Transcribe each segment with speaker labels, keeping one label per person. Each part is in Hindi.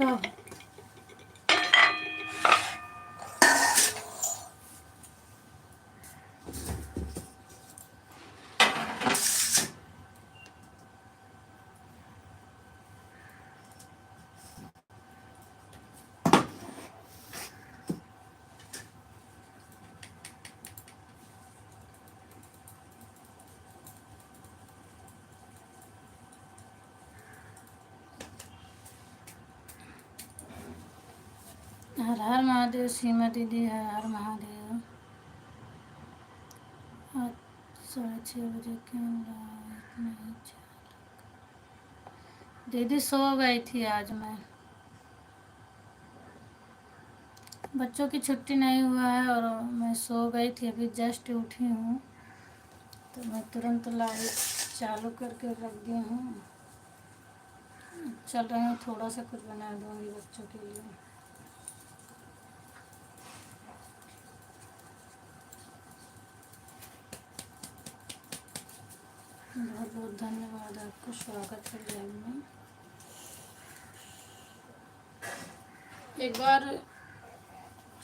Speaker 1: कब? हर हर महादेव। सीमा दीदी है, हर महादेव। आज 6:30 बजे क्यों लाइट नहीं चला? दीदी सो गई थी आज मैं। बच्चों की छुट्टी नहीं हुआ है और मैं सो गई थी, अभी जस्ट उठी हूँ तो मैं तुरंत लाइट चालू करके रख दी हूँ। चल रही हूँ, थोड़ा सा कुछ बना दूँगी बच्चों के लिए। बहुत बहुत धन्यवाद आपको, स्वागत है लाइव में। एक बार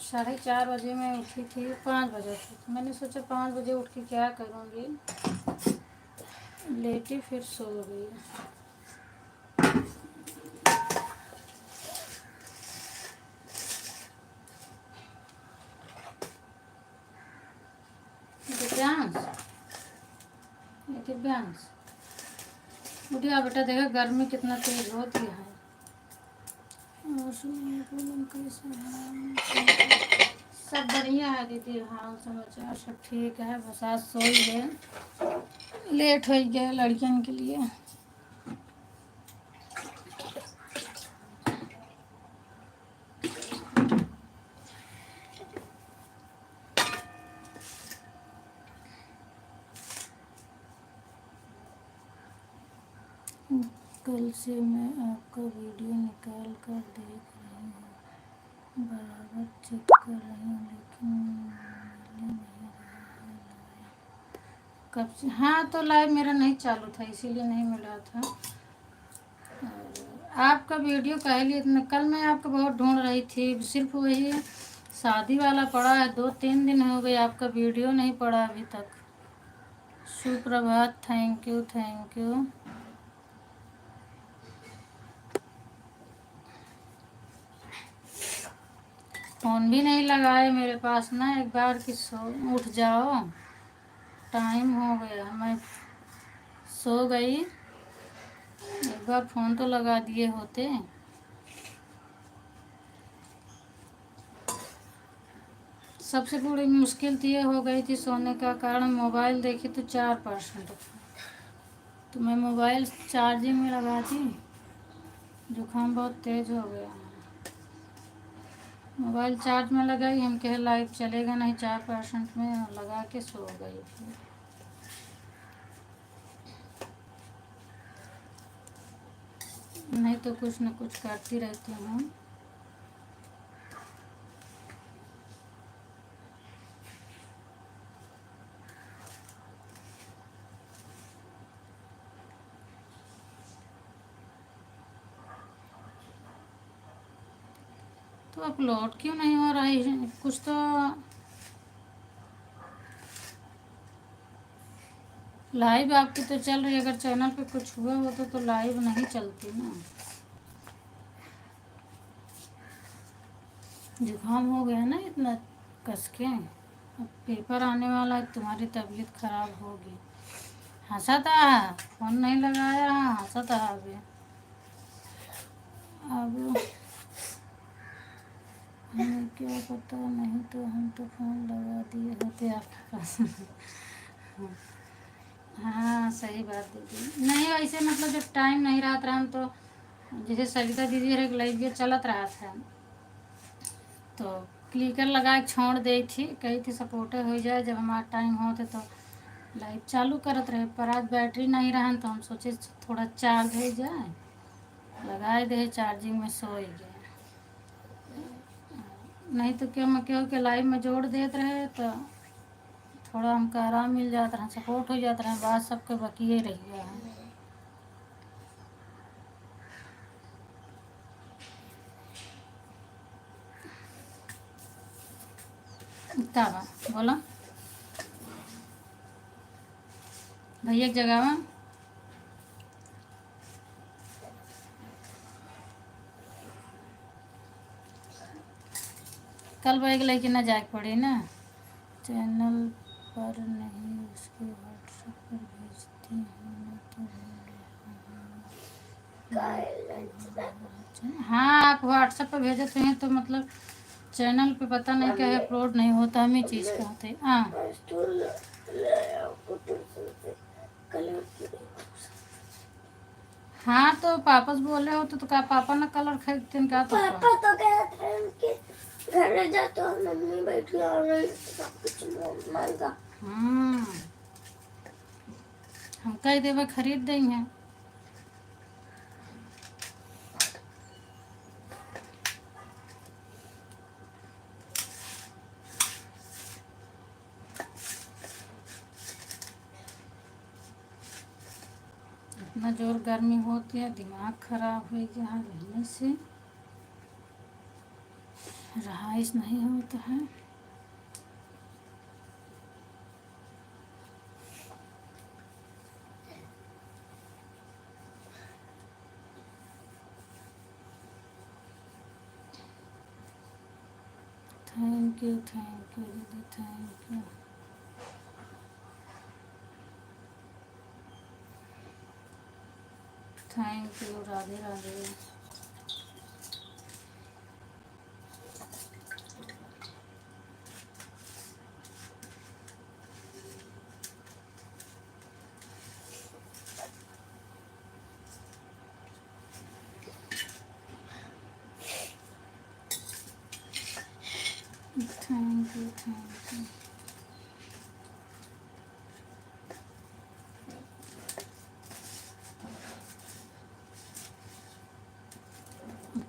Speaker 1: 4:30 बजे मैं उठी थी, 5 बजे थी, तो मैंने सोचा 5 बजे उठ के क्या करूँगी, लेटी फिर सो गई। दिव्यांश उठिया बेटा, देखा गर्मी कितना तेज होती है। और कैसे है? सब बढ़िया है दीदी, हाल समाचार सब ठीक है। बस आज सो ही गए, लेट हो गया लड़कियन के लिए। कल से मैं आपका वीडियो निकाल कर देख रही हूँ, बराबर चेक कर रही हूँ, लेकिन मिल नहीं रहा है लाइव। कब से? हाँ, तो लाइव मेरा नहीं चालू था, इसीलिए नहीं मिला था। और आपका वीडियो कह लिए इतना, कल मैं आपका बहुत ढूंढ रही थी, सिर्फ वही शादी वाला पड़ा है। 2-3 दिन हो गए, आपका वीडियो नहीं पड़ा अभी तक। सुप्रभात, thank you thank you. Phone भी नहीं लगाए मेरे पास ना, एक बार कि सो उठ जाओ, टाइम हो गया, मैं सो गई। एक बार फ़ोन तो लगा दिए होते। सबसे बड़ी मुश्किल तो ये हो गई थी सोने का कारण, मोबाइल देखी तो 4%, तो मैं मोबाइल चार्जिंग में लगा दी, जुकाम बहुत तेज़ हो गया। मोबाइल चार्ज में लगाई, हम कहे लाइट चलेगा नहीं 4% में, लगा के सो गई थी। नहीं तो कुछ न कुछ करती रहती हूँ। तो अपलोड क्यों नहीं हो रही है? कुछ तो लाइव आपकी तो चल रही है, अगर चैनल पे कुछ हुआ हो तो लाइव नहीं चलती ना। जुकाम हो गया ना इतना कस के, अब पेपर आने वाला है, तुम्हारी तबीयत खराब होगी। हंसा था, फोन नहीं लगाया, हंसा था अभी। अब हमें क्या पता, नहीं तो हम तो फ़ोन लगा दिए होते आपके पास। हाँ सही बात दीदी, नहीं ऐसे मतलब जब टाइम नहीं रहा था हम तो, जैसे सविता दीदी एक लाइव चलत रहा था तो क्लिकर लगा के छोड़ दी थी, कही थी सपोर्टर हो जाए, जब हमारा टाइम होते तो लाइव चालू करत रहे। पर आज बैटरी नहीं रहा तो हम सोचे थोड़ा चार्ज हो जाए, लगाए दे चार्जिंग में, सो ही गए। नहीं तो क्या मैं क्यों के लाइव में जोड़ देते रहे तो थोड़ा हमको आराम मिल जाता रहा, सपोर्ट हो जाता रहा, बात सबके बकिए रह गया है। का बा बोला भैया एक जगह बा। कल वो एक लड़की ना जाके पड़ी ना चैनल पर नहीं उसके व्हाट्सएप पर भेजती हूँ ना तो हाँ आप व्हाट्सएप पर भेजते हैं तो मतलब चैनल पे पता नहीं क्या है अपलोड नहीं होता हम ही चीज़ का होते हाँ। हाँ तो पापा से बोले हो तो क्या पापा ना कलर खरीदते हैं क्या तो
Speaker 2: पापा तो कहते हैं कि घर जाते हो मम्मी बैठी और सब कुछ महंगा।
Speaker 1: हम कह देवे खरीद देंगे। इतना जोर गर्मी होती है दिमाग खराब हो गया रहने से रहाइश नहीं होता है। थैंक यू दीदी thank you. Thank you Radhe Radhe. Thank you.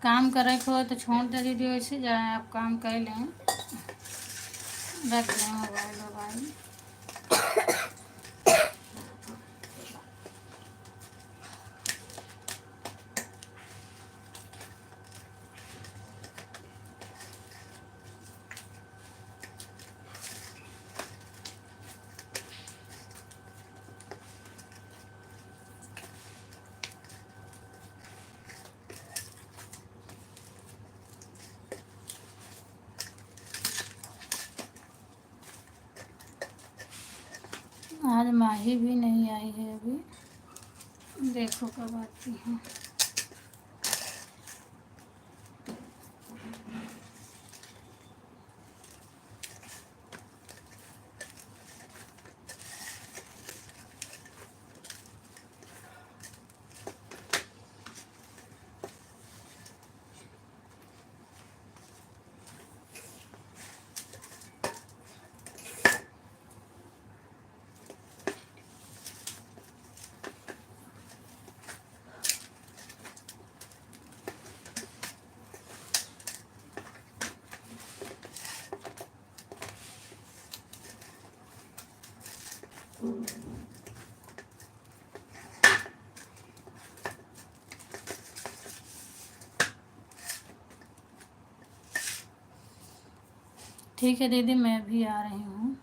Speaker 1: काम करे को तो छोड़ दे दीजिए वैसे जाए आप काम कर लें रख दें मोबाइल वोबाइल। आज माही भी नहीं आई है अभी देखो कब आती है। ठीक है दीदी मैं भी आ रही हूँ।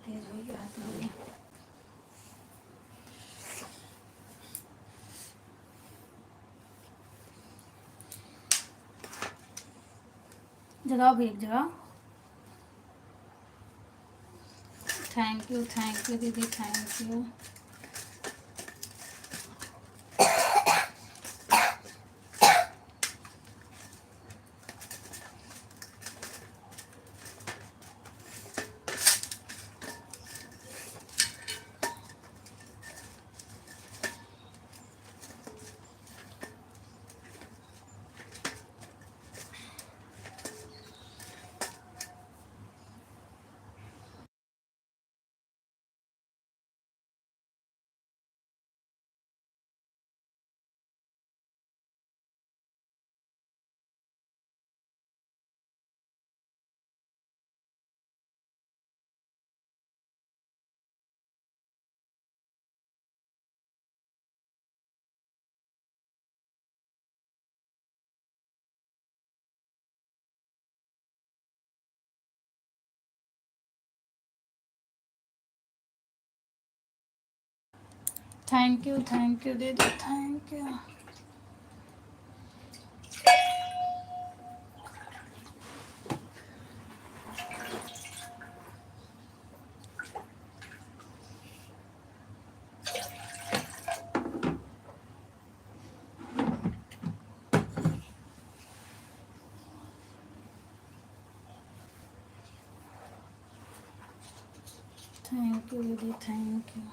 Speaker 1: तेज हो गया हाथ में। जगाओ भी एक जगह। थैंक यू दीदी, थैंक यू। थैंक यू दीदी, थैंक यू। थैंक यू दीदी, thank you.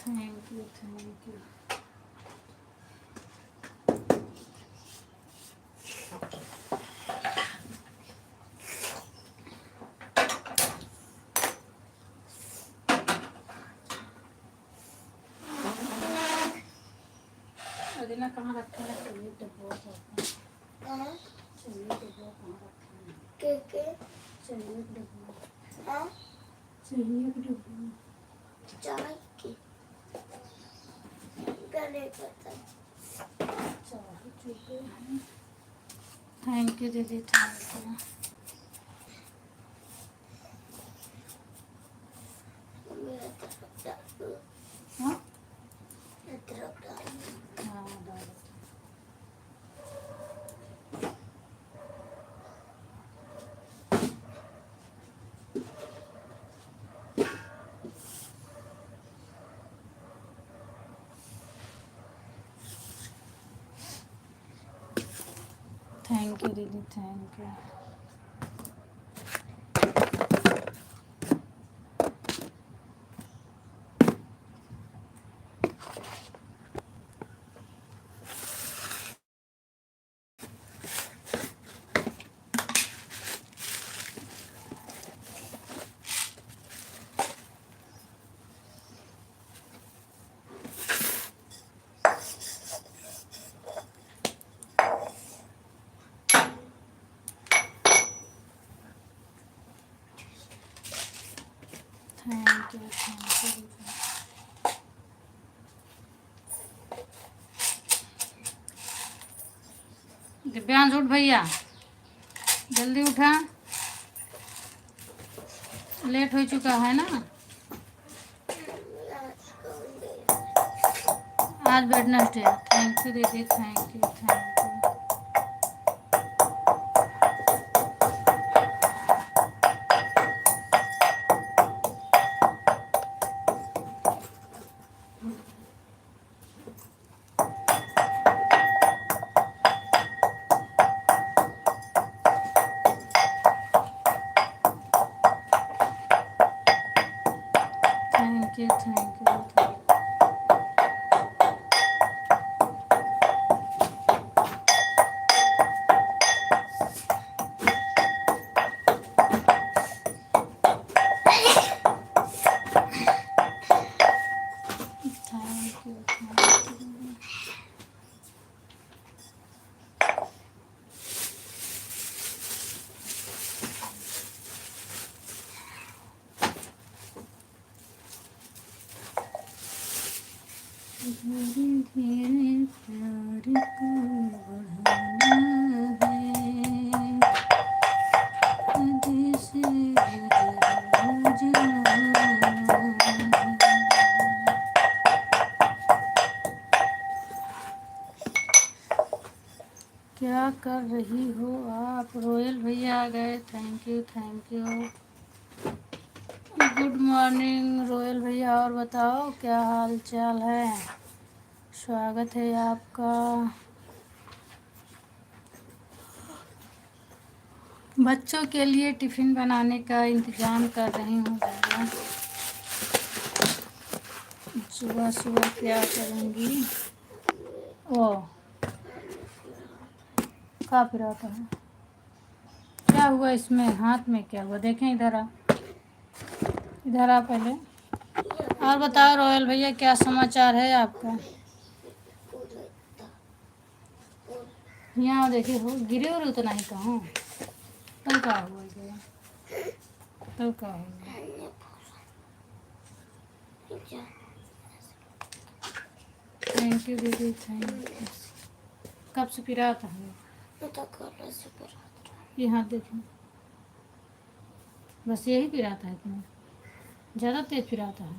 Speaker 1: Thank you, thank you. अदीना कहाँ रखा है? चाहिए डब्बा
Speaker 2: हाँ
Speaker 1: चाहिए डब्बा कहाँ रखा है?
Speaker 2: के
Speaker 1: चाहिए डब्बा,
Speaker 2: हाँ
Speaker 1: चाहिए डब्बा।
Speaker 2: चाय की गले पता।
Speaker 1: चाय चुपे हैं। थैंक यू दीदी, थैंक यू।
Speaker 2: मेरा तरफ डाल।
Speaker 1: हाँ
Speaker 2: तरफ डाल।
Speaker 1: हाँ डालो। थैंक यू दीदी, थैंक यू। थैंक यू दीदी। दिव्यांश उठ भैया, जल्दी उठा, लेट हो चुका है ना। आज वेडनेसडे। थैंक यू दीदी, thank you, thank you. Thank you, thank you. Thank you, thank you. धीरे धीरे प्यार को बढ़ाना है, हद से गुजर जाना है। क्या कर रही हो आप? रोयल भैया आ गए, thank you thank you. Good morning royal भैया, और बताओ क्या हाल चाल है? स्वागत है आपका। बच्चों के लिए टिफ़िन बनाने का इंतज़ाम कर रही हूँ भैया। सुबह सुबह क्या करूँगी? ओ का पिराता है? क्या हुआ इसमें? हाथ में क्या हुआ? देखें, इधर आ, इधर आ पहले। और बताओ रोयल भैया, क्या समाचार है आपका? यहाँ देखिए, हो गिरे और उतना ही कहाँ तब का हुआ गया, तब का हुआ। थैंक यू दीदी, थैंक यू। कब से पिराता है? ये हाथ देखें, बस यही पिराता है तुम्हें? ज़्यादा तेज पिराता है?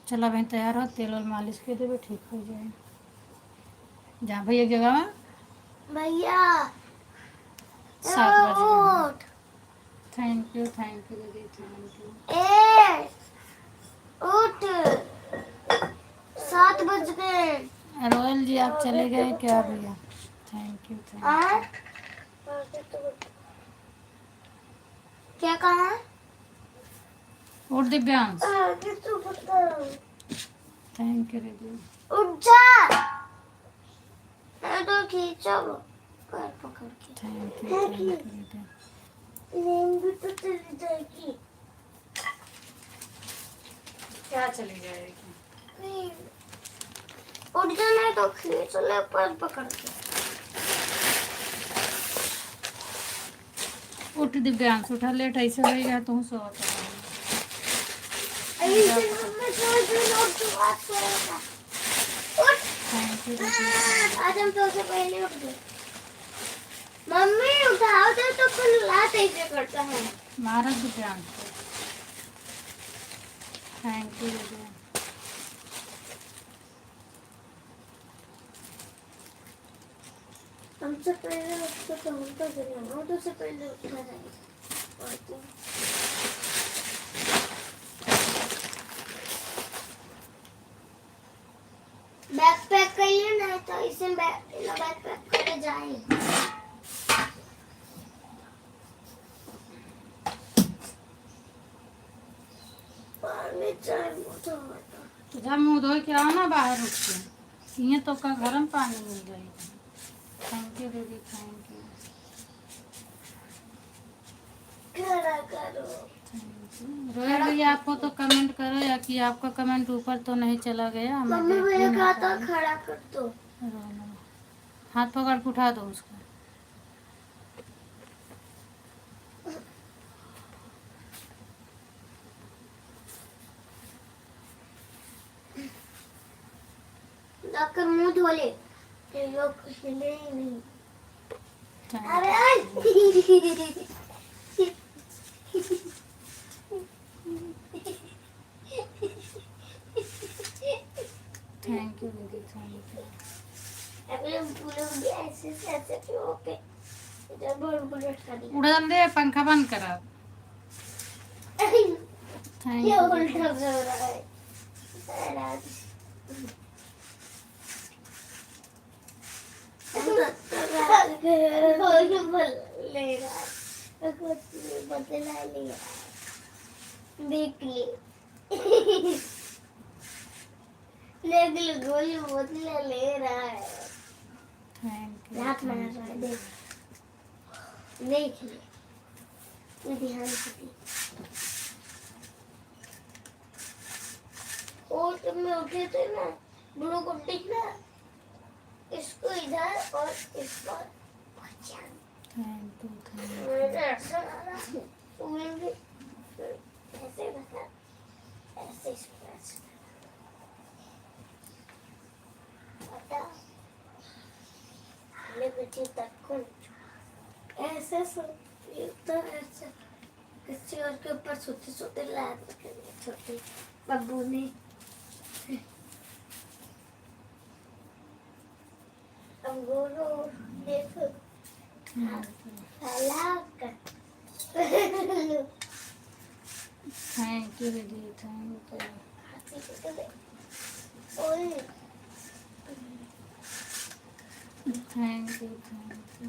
Speaker 1: चला बहन, तैयार हो, तेल और मालिश के देवे, ठीक हो जाए। जहाँ भैया एक जगह में
Speaker 2: भैया
Speaker 1: 7 बजे। थैंक यू दीदी, थैंक यू।
Speaker 2: ए उठ, 7 बज गए।
Speaker 1: रोयल जी आप चले गए क्या भैया? थैंक यू
Speaker 2: क्या कहा?
Speaker 1: और दिव्यांश
Speaker 2: आगे तो बता।
Speaker 1: थैंक यू दीदी।
Speaker 2: उठ जा, मैं तो खींचो पैर पकड़ के।
Speaker 1: थैंक यू दीदी।
Speaker 2: नींद भी तो चली जाएगी।
Speaker 1: क्या चली जाएगी?
Speaker 2: उठ जा, नहीं तो खींच ले पैर पकड़ के।
Speaker 1: उठ दिव्यांश, उठा, लेट ऐसे रहेगा तो सो थैंक यू दीदी।
Speaker 2: आज हम तो से पहले उठ गए। मम्मी उठाओ तो फिर लात ऐसे करता है।
Speaker 1: मारा दिव्यांश, थैंक यू दीदी।
Speaker 2: हमसे पहले उसको तो हम तो करेंगे, वो तो से पहले उठा जाएगा। बैग पैक करिए ना, तो इसे बैग पैक करके जाए। पानी चाय मोटा होता।
Speaker 1: जब मुँह धो के आओ ना बाहर उठ के, ये तो का गर्म पानी मिल जाएगा। थैंक यू दीदी, थैंक यू।
Speaker 2: खड़ा करो।
Speaker 1: रोयल भैया आपको तो कमेंट करो, या कि आपका कमेंट ऊपर तो नहीं चला गया?
Speaker 2: मम्मी मुझे कहा था खड़ा कर दो।
Speaker 1: हाथ पकड़ के उठा दो उसका।
Speaker 2: जाकर मुंह धो ले, ये लोग हिले ही नहीं।
Speaker 1: थैंक
Speaker 2: अरे
Speaker 1: थैंक यू दीदी, थैंक यू।
Speaker 2: अभी हम पूरे ऐसे ऐसे क्यों पे जब बुलेट का दिया।
Speaker 1: उड़न दे, पंखा बंद करा। थैंक
Speaker 2: ये
Speaker 1: यू।
Speaker 2: उल्टा हो रहा है। ले रहा है, कुछ बदला लिया, देख ले। देख ले, गोली बदला ले रहा है।
Speaker 1: Thank you.
Speaker 2: रात मार रहा है, देख देख ले, ये ध्यान से देख। और जब मैं उठे थे ना, दोनों को दिखना, इसको इधर और इसको बचा।
Speaker 1: Thank you.
Speaker 2: मुझे ऐसा लगा, तुम्हें भी ऐसे बता। कौन ऐसे तो ऐसे किसी और के ऊपर सोते सोते लात छोटे बब्बू ने अंगूरो देखो हलाक
Speaker 1: थैंक यू दीदी, थैंक यू।
Speaker 2: हाथी को दे ओए
Speaker 1: थैंक यू, थैंक यू।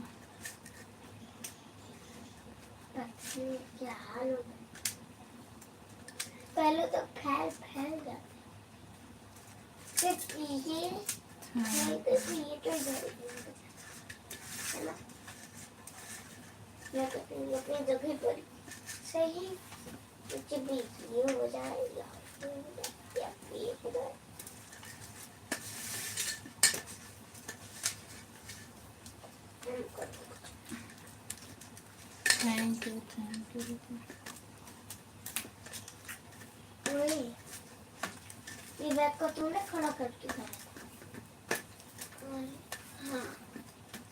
Speaker 2: पक्षी क्या हाल हो गया पहले तो फैल फैल जाते फिर ये नहीं तो ये तो इधर है ना या तो फिर ये अपनी जगह पर सही कुछ बीच ये हो जाएगा या ये हो
Speaker 1: थैंक यू, थैंक यू दीदी।
Speaker 2: ओए ये बैग को तुमने खड़ा करके खाया हाँ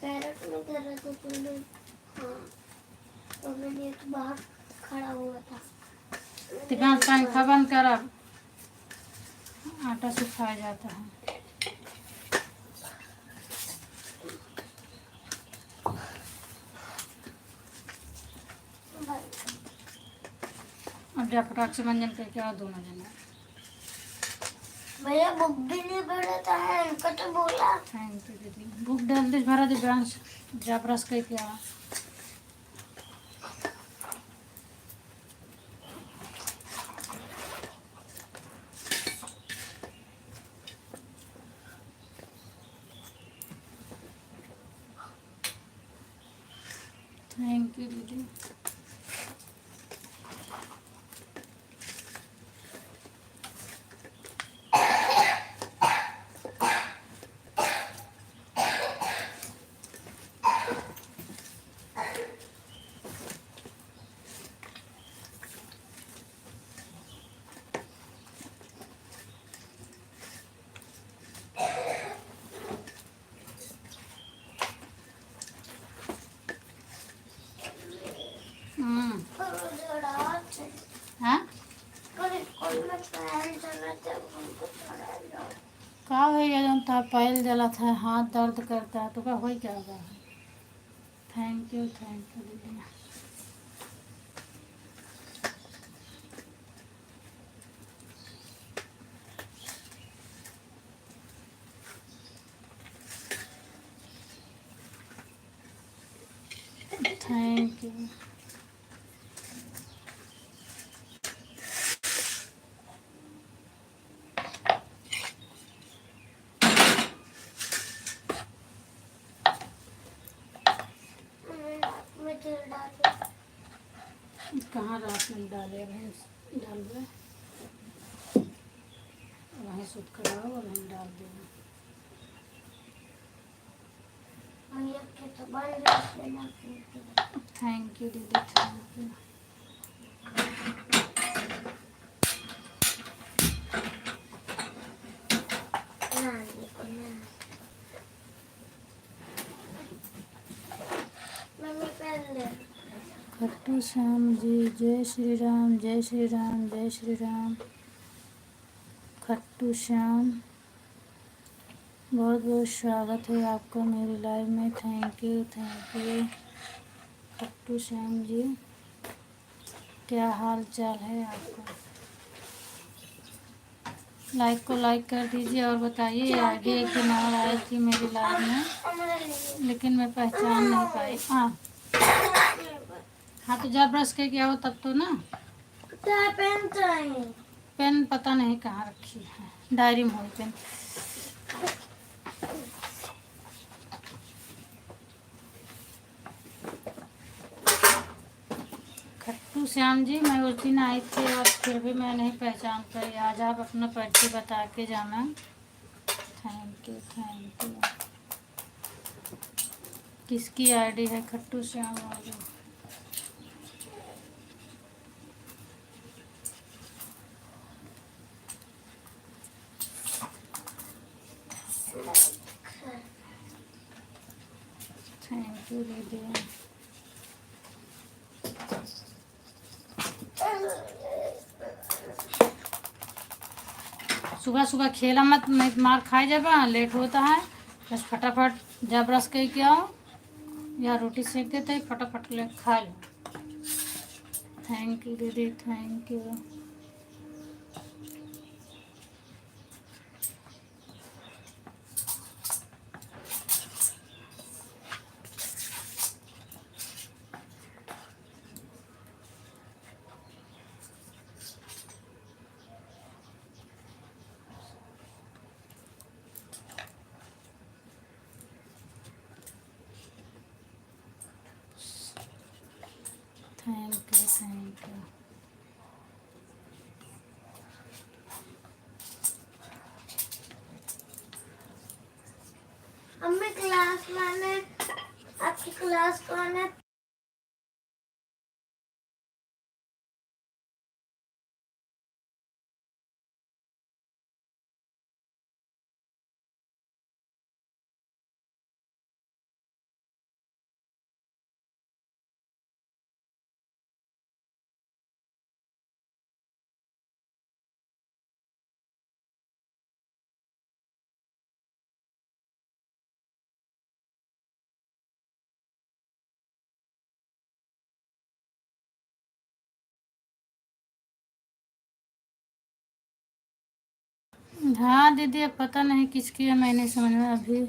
Speaker 2: कैरेट में दर्द तो तुमने हाँ तो मैंने तो बाहर खड़ा हुआ था
Speaker 1: दिमाग पंखा बंद कर, अब आटा सुखाया जाता है। अब जा फटाक से मंजन करके आओ दोनों जने।
Speaker 2: भैया बुक भी नहीं पढ़ता है इनका तो बोला
Speaker 1: थैंक यू दीदी। बुक डाल दे भरा दिव्यांश, जा ब्रश करके आओ। थैंक यू दीदी। हाँ का भैया जब था पैल जला था, हाथ दर्द करता है तो का हो क्या होगा। थैंक यू दीदी। Thank you. कहाँ रात में डाले, वहीं डाल दे, वहीं सूट कराओ और वहीं डाल देना। थैंक यू दीदी, थैंक यू। खट्टू श्याम जी, जय श्री राम, जय श्री राम, जय श्री राम। खट्टू श्याम, बहुत बहुत स्वागत है आपका मेरी लाइव में। Thank you, thank you. Khatu Shyam ji, क्या हाल चाल है आपका। लाइक को लाइक कर दीजिए और बताइए। आगे एक दिन और आई थी मेरी लाइव में, लेकिन मैं पहचान नहीं पाई। हाँ तो जा ब्रश करके आओ तब तो ना।
Speaker 2: पेन चाहिए,
Speaker 1: पेन पता नहीं कहाँ रखी है, डायरी में होगी पेन। खट्टू श्याम जी, मैं उस दिन आई थी और फिर भी मैं नहीं पहचान पाई। आज आप अपना पर्ची बता के जाना। Thank you, thank you. किसकी आईडी है खट्टू श्याम वाली। थैंक थैंक यू दीदी। सुबह सुबह खेला मत, नहीं तो मार खाए जब लेट होता है। बस फटाफट जब ब्रश करके आओ या रोटी सेक देते हैं, फटाफट ले खा लो। थैंक यू दीदी, thank you. Thank you, thank you.
Speaker 2: अम्मी क्लास मैंने आपकी क्लास कौन है?
Speaker 1: हाँ दीदी, अब पता नहीं किसकी है, मैंने समझ में अभी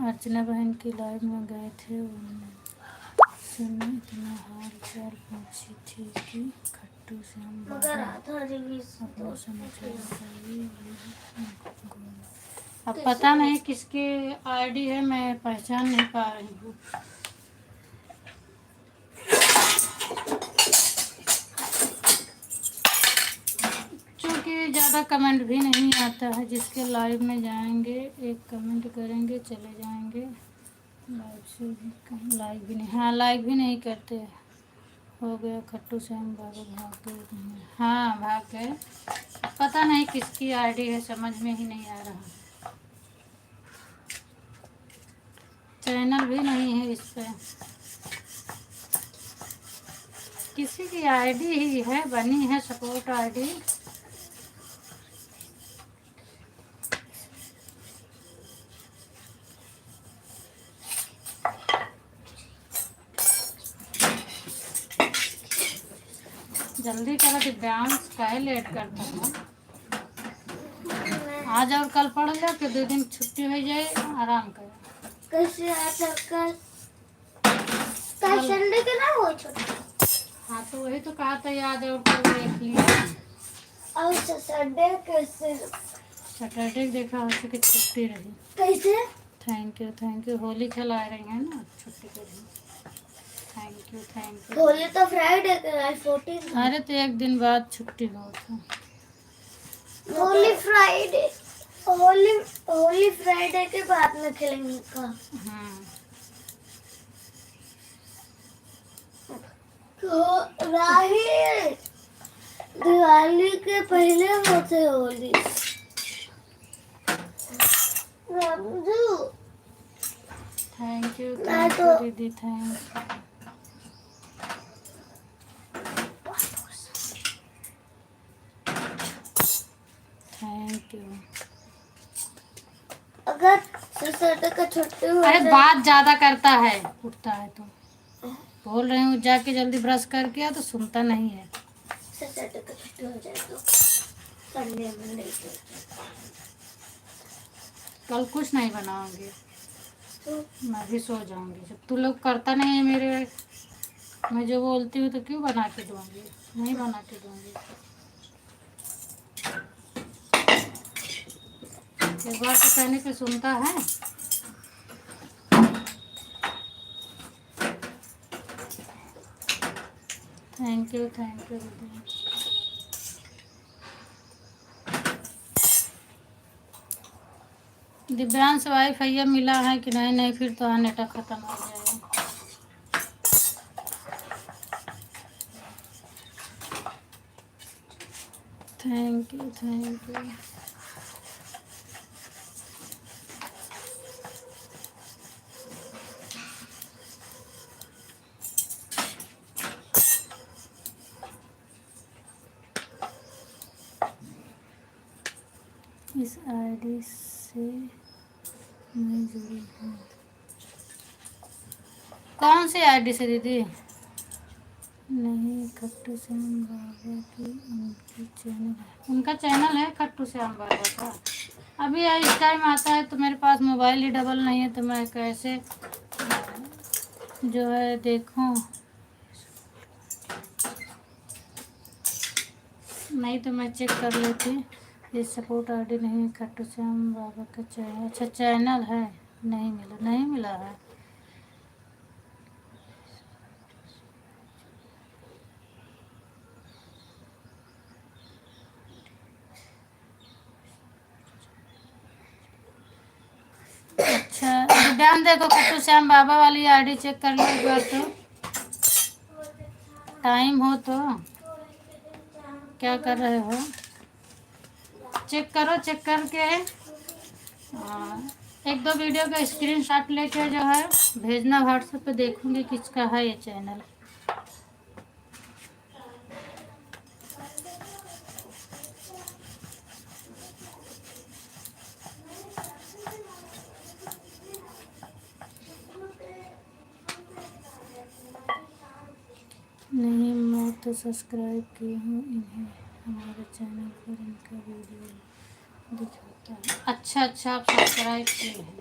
Speaker 1: अर्चना बहन की लाइव में गए थे, सुनने इतना हाल चाल पूछी थी कि खट्टू श्याम
Speaker 2: मगर
Speaker 1: बाबा
Speaker 2: आधा रिव्यू
Speaker 1: अपना समाचार बताइए। अब पता नहीं किसकी आईडी है, मैं पहचान नहीं पा रही हूँ। क्योंकि ज़्यादा कमेंट भी नहीं आता है, जिसके लाइव में जाएंगे एक कमेंट करेंगे चले जाएंगे, लाइव से भी कहीं लाइव भी नहीं, हाँ लाइव भी नहीं करते। हो गया खट्टू श्याम बाबा भाग गए। हाँ भाग गए, पता नहीं किसकी आईडी है, समझ में ही नहीं आ रहा। चैनल भी नहीं है इस पे, किसी की आईडी ही है, बनी है सपोर्ट आईडी। जल्दी करो दिव्यांश, काहे लेट करता है। आज और कल पढ़ लो, फिर 2 दिन छुट्टी हो जाए, आराम करो।
Speaker 2: कैसे आज कल संडे के ना हो छुट्टी?
Speaker 1: हाँ तो वही तो कहा था, याद और कल देख लिया।
Speaker 2: और संडे कैसे?
Speaker 1: सैटरडे देखा हो कि छुट्टी रही।
Speaker 2: कैसे?
Speaker 1: Thank you, thank you. Holi खेला रही है ना, छुट्टी कर रही। Thank you, thank you.
Speaker 2: Holi तो फ्राइडे के आज 14।
Speaker 1: अरे तो 1 दिन बाद छुट्टी हो था।
Speaker 2: होली फ्राइडे, होली फ्राइडे के बाद में खेलेंगे का? तो राही दिवाली के पहले होते होली। रामजू
Speaker 1: थैंक यू,
Speaker 2: मैं
Speaker 1: थैंक यू दीदी, थैंक यू। Thank you.
Speaker 2: अगर सैटरडे का छुट्टी हो
Speaker 1: अरे
Speaker 2: जाए-
Speaker 1: बात ज़्यादा करता है, उठता है तो बोल रही हूँ जाके जल्दी ब्रश करके आ, तो सुनता नहीं है।
Speaker 2: सैटरडे का छुट्टी हो जाए तो संडे मंडे
Speaker 1: कल कुछ नहीं बनाऊंगी,
Speaker 2: तो
Speaker 1: मैं भी सो जाऊंगी। जब तू लोग करता नहीं है मेरे, मैं जो बोलती हूँ तो क्यों बना के दूंगी, नहीं बना के दूंगी। एक बार तो कहने पे सुनता है। थैंक यू, थैंक यू दीदी। दिव्यांश वाईफाई मिला है कि नहीं? नहीं फिर तो नेट खत्म हो जाएगा। Thank you, thank you. इस आईडी से मैं जुड़ी हूँ। कौन सी आईडी से दीदी? नहीं, खट्टू श्याम बाबा की उनकी चैनल है, उनका चैनल है खट्टू श्याम बाबा का। अभी इस टाइम आता है तो मेरे पास मोबाइल ही डबल नहीं है, तो मैं कैसे जो है देखूं। नहीं तो मैं चेक कर लेती। ये सपोर्ट आईडी नहीं, खट्टू श्याम बाबा का चैनल। अच्छा चैनल है, नहीं मिला, नहीं मिला है। अच्छा ध्यान देखो, खट्टू श्याम बाबा वाली आईडी चेक कर लो एक बार, तो टाइम हो तो। क्या कर रहे हो? चेक करो, चेक करके एक दो वीडियो का स्क्रीनशॉट लेके जो है भेजना व्हाट्सएप पे, देखूंगी किसका है ये चैनल। नहीं, मैं तो सब्सक्राइब की हूँ इन्हें, हमारे चैनल पर इनका वीडियो दिखाता है। अच्छा अच्छा, आप सब्सक्राइब किए हैं,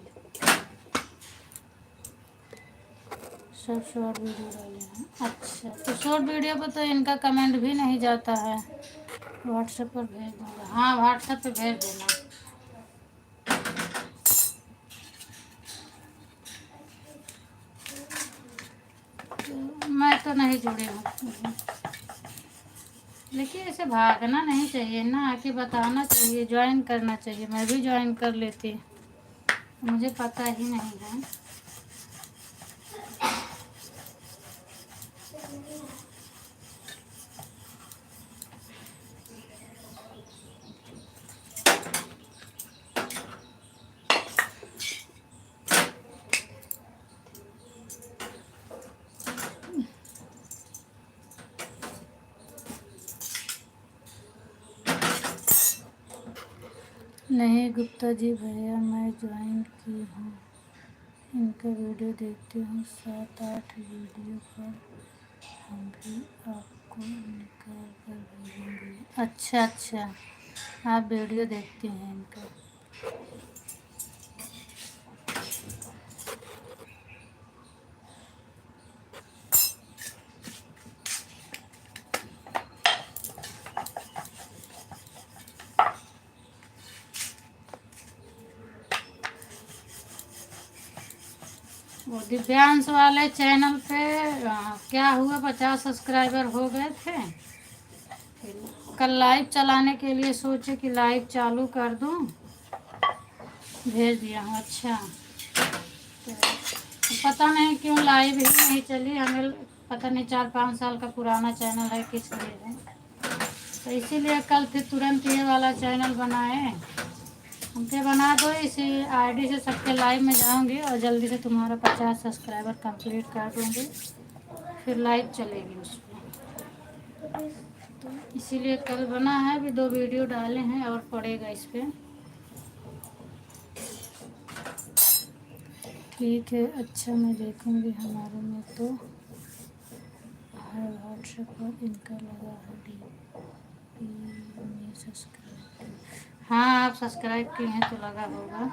Speaker 1: सब शॉर्ट वीडियो डाले हैं। अच्छा तो शॉर्ट वीडियो पर तो इनका कमेंट भी नहीं जाता है। व्हाट्सएप पर भेज दूँगा। हाँ व्हाट्सएप पे भेज देना। तो मैं तो नहीं जुड़ी हूँ, लेकिन ऐसे भागना नहीं चाहिए ना, आके बताना चाहिए, ज्वाइन करना चाहिए। मैं भी ज्वाइन कर लेती, मुझे पता ही नहीं है। नहीं गुप्ता जी भैया, मैं ज्वाइन की हूँ, इनका वीडियो देखती हूँ, 7-8 वीडियो पर हम भी आपको निकाल कर भेजेंगे। अच्छा अच्छा, आप वीडियो देखते हैं इनका। वो दिव्यांश वाले चैनल पे क्या हुआ, 50 सब्सक्राइबर हो गए थे। कल लाइव चलाने के लिए सोचे कि लाइव चालू कर दूं, भेज दिया हूँ। अच्छा तो पता नहीं क्यों लाइव ही नहीं चली, हमें पता नहीं, 4-5 साल का पुराना चैनल है, किस लिए है, तो इसीलिए कल फिर तुरंत ये वाला चैनल बनाए। हमके बना दो, इसी आईडी से सबके लाइव में जाऊंगी और जल्दी से तुम्हारा 50 सब्सक्राइबर कंप्लीट कर दूंगी, फिर लाइव चलेगी उस पर। तो इसीलिए कल बना है, अभी 2 वीडियो डाले हैं और पड़ेगा इस पर। ठीक है, अच्छा मैं देखूंगी, हमारे में तो है व्हाट्सएप पर इनका लगा है डीपी में सब्सक्राइब। हाँ आप सब्सक्राइब किए हैं तो लगा होगा।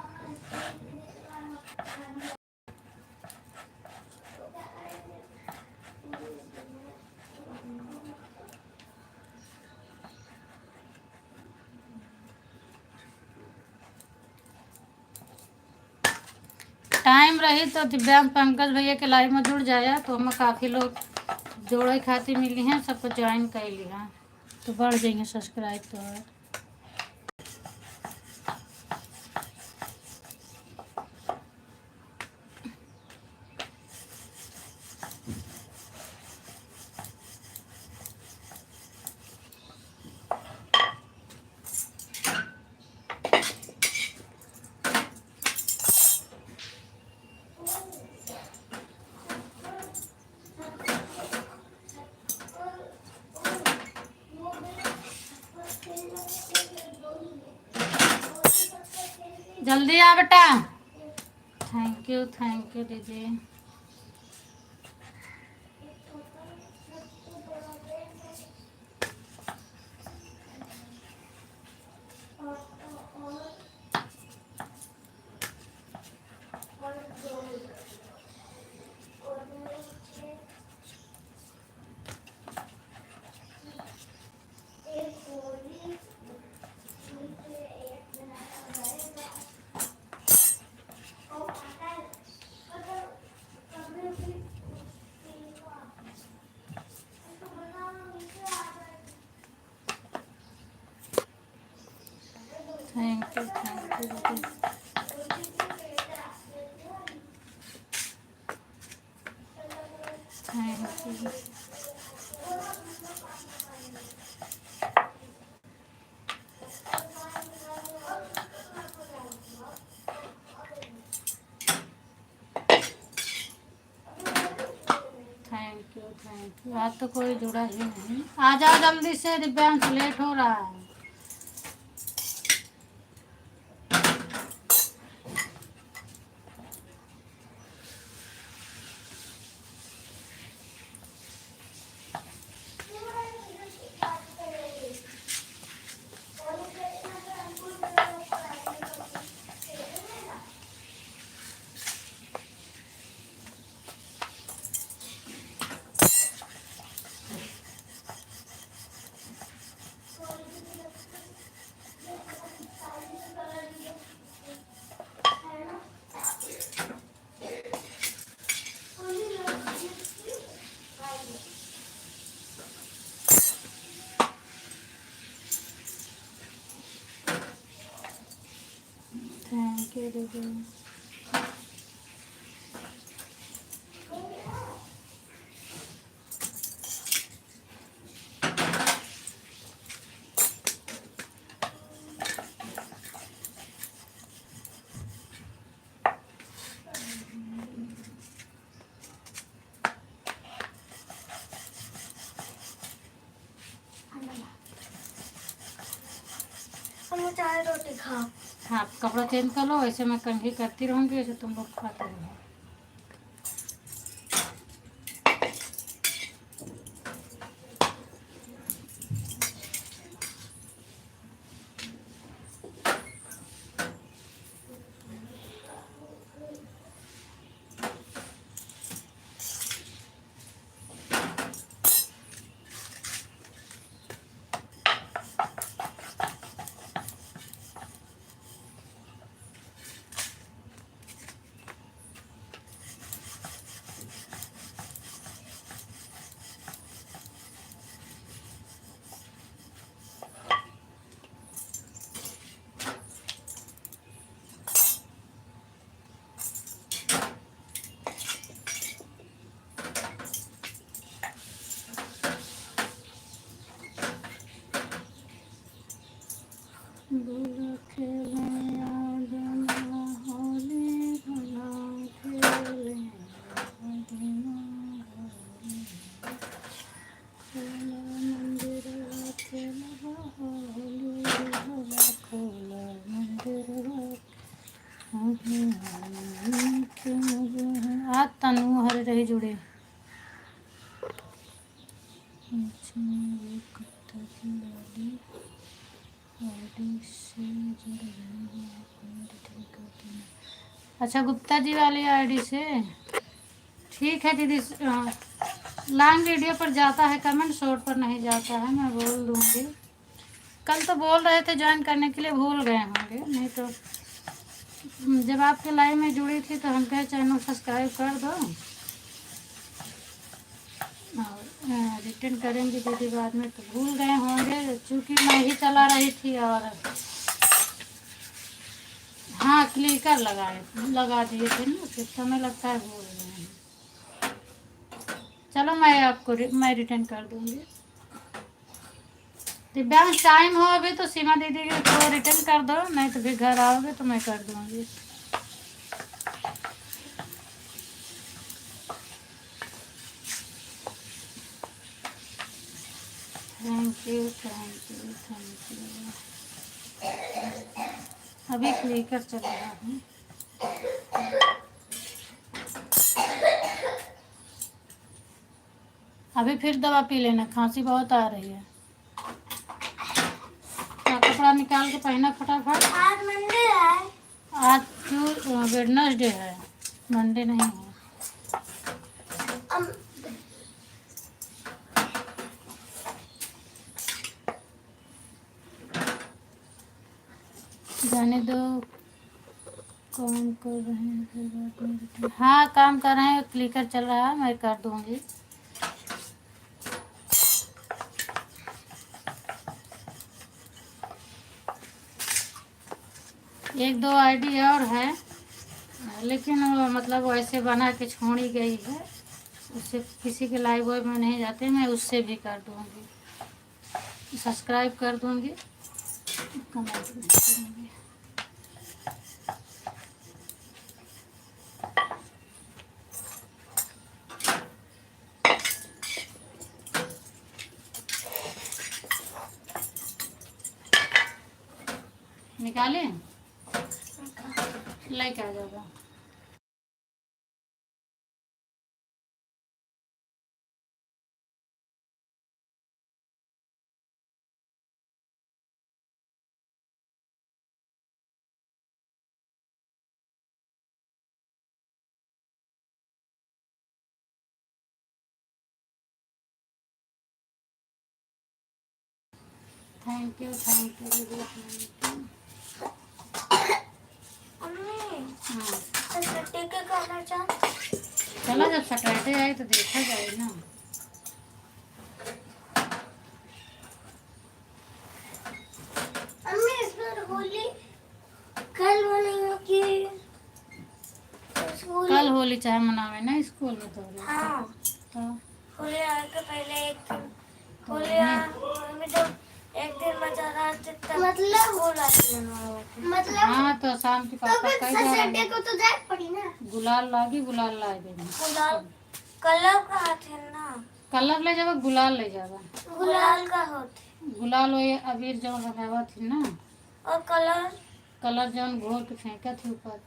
Speaker 1: टाइम रही तो दिव्यांग पंकज भैया के लाइव में जुड़ जाया, तो हमें काफ़ी लोग जोड़े खातिर मिली हैं, सबको ज्वाइन कर लिया, तो बढ़ जाएंगे सब्सक्राइब तो है। जल्दी आ बेटा। थैंक यू दीदी। थैंक यू दीदी। Thank you. Thank you. आज तो कोई जुड़ा ही नहीं। आ जाओ जल्दी से, दिव्यांश लेट हो रहा है। थैंक यू दीदी।
Speaker 2: हम चाय रोटी खाओ।
Speaker 1: हाँ, कपड़ा चेंज कर लो। ऐसे मैं कंघी करती रहूँगी, ऐसे तुम लोग खाते रहो। भोला खेले आजना होली, भोला खेले आजना होली, भोला मंदिर खेला होली, भोला खोला मंदिर आज तनु हर रही जुड़े। अच्छा, गुप्ता जी वाली आईडी से ठीक है दीदी। लॉन्ग वीडियो पर जाता है कमेंट, शॉर्ट पर नहीं जाता है। मैं बोल दूँगी। कल तो बोल रहे थे ज्वाइन करने के लिए, भूल गए होंगे। नहीं तो जब आपके लाइव में जुड़ी थी तो हम कहे चैनल सब्सक्राइब कर दो और रिटर्न करेंगे दीदी बाद में, तो भूल गए होंगे। चूँकि मैं ही चला रही थी और हाँ क्लिकर लगा दिए थे ना, फिर समय लगता है, भूल गए हैं। चलो मैं रिटर्न कर दूँगी। दिव्यांश टाइम हो अभी तो सीमा दीदी को रिटर्न कर दो, नहीं तो फिर घर आओगे तो मैं कर दूँगी। Thank you. अभी क्लिकर चल रहा है। अभी फिर दवा पी लेना, खांसी बहुत आ रही है। तो कपड़ा निकाल के पहना फटाफट।
Speaker 2: आज मंडे है।
Speaker 1: आज क्यों वेडनेसडे है, मंडे नहीं है।
Speaker 2: अम,
Speaker 1: जाने दो, काम कर रहे हैं फिर बात नहीं रखें। हाँ काम कर रहे हैं, क्लिकर चल रहा है, मैं कर दूंगी। एक दो आईडी और है, लेकिन वो मतलब वैसे बना के छोड़ी गई है, उससे किसी के लाइव वाइव में नहीं जाते, मैं उससे भी कर दूंगी, सब्सक्राइब कर दूंगी, कमेंट नहीं करूंगी। निकालें, लेके आ जाओगा। थैंक यू थैंक यू दीदी, थैंक यू।
Speaker 2: मम्मी,
Speaker 1: हाँ
Speaker 2: तो छुट्टी के कहना चाह।
Speaker 1: चला, जब सैटरडे आए तो देखा जाए ना।
Speaker 2: मम्मी, इस बार होली कल मनाएंगे कि स्कूल?
Speaker 1: कल होली चाहे मनावे ना स्कूल में तो।
Speaker 2: हाँ,
Speaker 1: तो
Speaker 2: होली आने के पहले एक दिन,
Speaker 1: तो
Speaker 2: होली में जब एक दिन मजा रहा मतलब हो रहा है, मतलब
Speaker 1: हाँ तो शाम की पापा
Speaker 2: तो
Speaker 1: कह
Speaker 2: फिर
Speaker 1: जा
Speaker 2: संडे को तो जाए पड़ी ना।
Speaker 1: गुलाल लागी, गुलाल ला देना।
Speaker 2: गुलाल कलर का थे ना,
Speaker 1: कलर ले जावा, गुलाल ले जावा।
Speaker 2: गुलाल का होते
Speaker 1: गुलाल वो अबीर जो लगावा थी ना,
Speaker 2: और कलर
Speaker 1: कलर जौन घोर के फेंका थी ऊपर।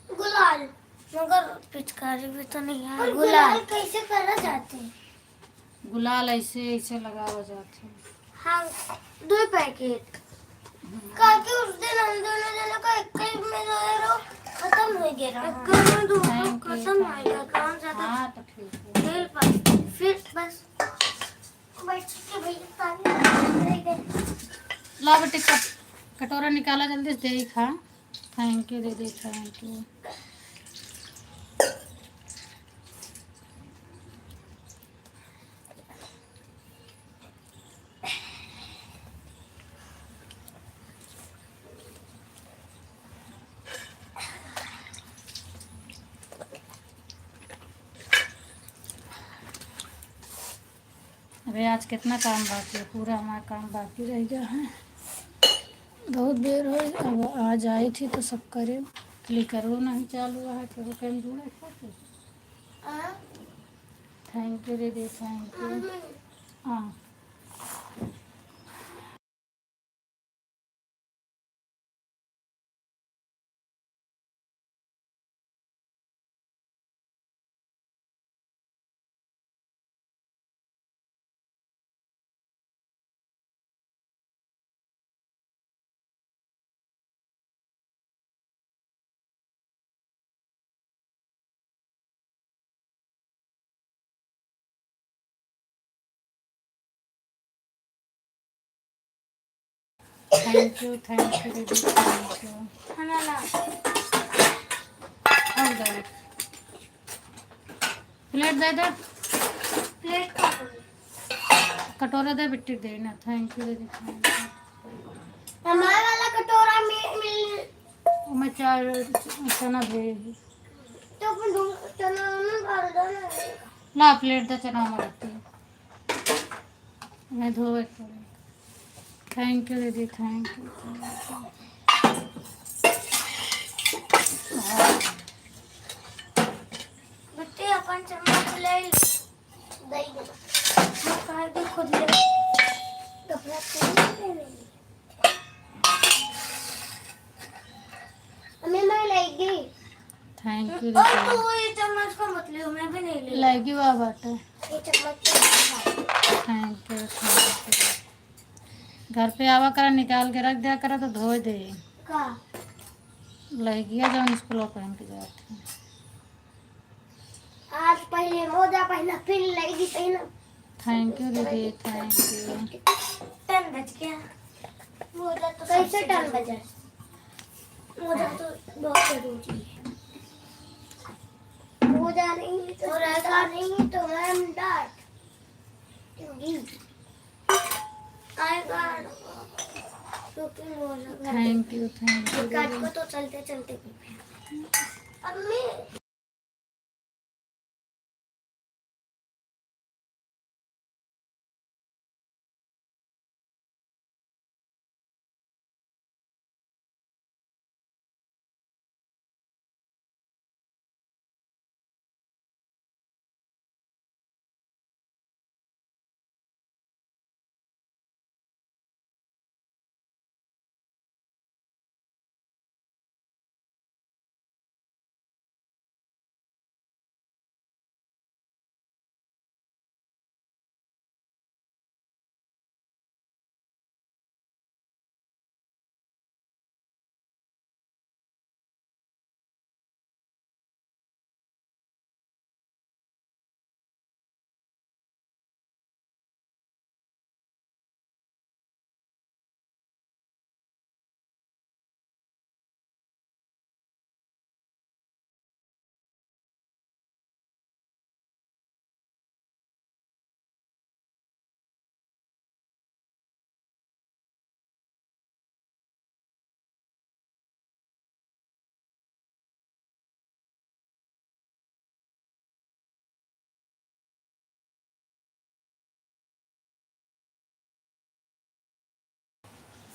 Speaker 2: गुलाल, मगर पिचकारी भी तो नहीं है। गुलाल कैसे करा जाते हैं?
Speaker 1: गुलाल ऐसे ऐसे लगावा जाते।
Speaker 2: हाँ, 2 पैकेट काके उस दिन हम दोनों जनों का एक में जो है वो खत्म हो गया। एक में दोनों खत्म हो गया, काम ज्यादा
Speaker 1: हाँ तो ठीक है।
Speaker 2: खेल पाए फिर बस बैठ के भैया पानी
Speaker 1: ला बेटे, कटोरा निकाला जल्दी से, दे खा। थैंक यू दीदी, थैंक यू। अभी आज कितना काम बाकी है, पूरा हमारा काम बाकी रह गया है, बहुत देर हो। अब आज आई थी तो सब करे, क्लिकरो नहीं चालू है, करो कहीं जुड़े खाते। थैंक यू दीदी, थैंक यू। हाँ थैंक यू दीदी, थैंक यू।
Speaker 2: खाना ला
Speaker 1: और दो प्लेट दे दे,
Speaker 2: प्लेट का
Speaker 1: कटोरा दे बिट्टी दे ना। थैंक यू दीदी, थैंक यू।
Speaker 2: हमारा वाला कटोरा में मिल
Speaker 1: मैं चार चना दे,
Speaker 2: तो अपन चना में भर दो ना।
Speaker 1: ला प्लेट दे, चना में रखती मैं धोए। थैंक यू दीदी, थैंक यू।
Speaker 2: बेटे अपन चम्मच ले दही दे, कहा कि खुद ले कपड़ा ले।
Speaker 1: थैंक यू
Speaker 2: और
Speaker 1: दीदी।
Speaker 2: तो ये चम्मच का मतलब मैं भी नहीं ले
Speaker 1: लाइक यू आ बाटे।
Speaker 2: ये चम्मच का
Speaker 1: थैंक यू थैंक यू। घर पे आवा करा, निकाल के रख दिया करा तो धो दे।
Speaker 2: का
Speaker 1: लहगिया जौन स्कूल पहन के जाते हैं।
Speaker 2: आज पहले मोजा पहना फिर लगी पहना।
Speaker 1: थैंक यू दीदी थैंक यू।
Speaker 2: टन बज गया। मोजा तो कैसे टन बजा? मोजा तो बहुत जरूरी है। मोजा नहीं तो रहता नहीं तो मैम डांट दूंगी। आएगा क्योंकि मोजा
Speaker 1: थैंक यू
Speaker 2: काट को तो चलते चलते अब मैं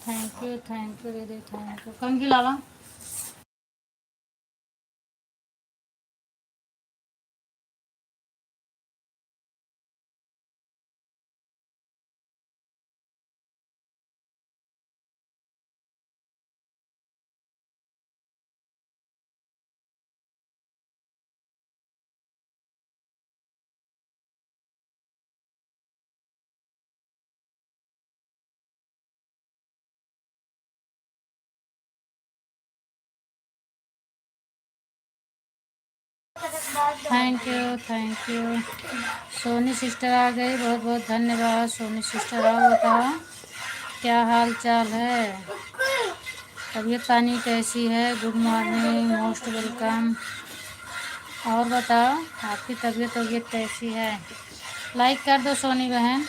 Speaker 1: थैंक यू दीदी थैंक यू। कम खिलावा। Thank you. सोनी सिस्टर आ गई, बहुत बहुत धन्यवाद सोनी सिस्टर। आओ बताओ क्या हाल चाल है, तबीयत पानी कैसी है? Good morning, most welcome. और बताओ आपकी तबीयत कैसी है? लाइक कर दो सोनी बहन।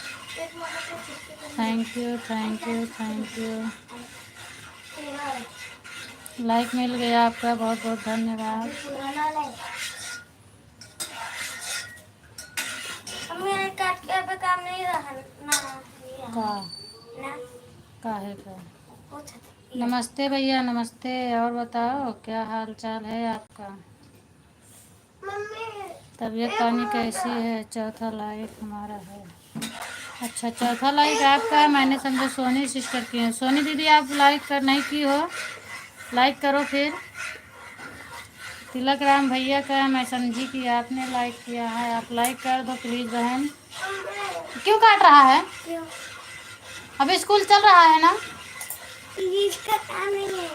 Speaker 1: Thank you. लाइक मिल गया आपका, बहुत बहुत धन्यवाद।
Speaker 2: काट के अब काम नहीं रहा ना
Speaker 1: काहे का? नमस्ते भैया नमस्ते। और बताओ क्या हाल चाल है आपका, तबीयत पानी कैसी है? चौथा लाइक हमारा है। अच्छा चौथा लाइक आपका है, मैंने समझा सोनी सिस्टर की है। सोनी दीदी आप लाइक कर नहीं की हो, लाइक करो फिर। तिलक राम भैया का है, मैं समझी कि आपने लाइक किया है, आप लाइक कर दो प्लीज़ बहन। क्यों काट रहा है?
Speaker 2: क्यों?
Speaker 1: अभी स्कूल चल रहा है ना?
Speaker 2: इसका काम नहीं है।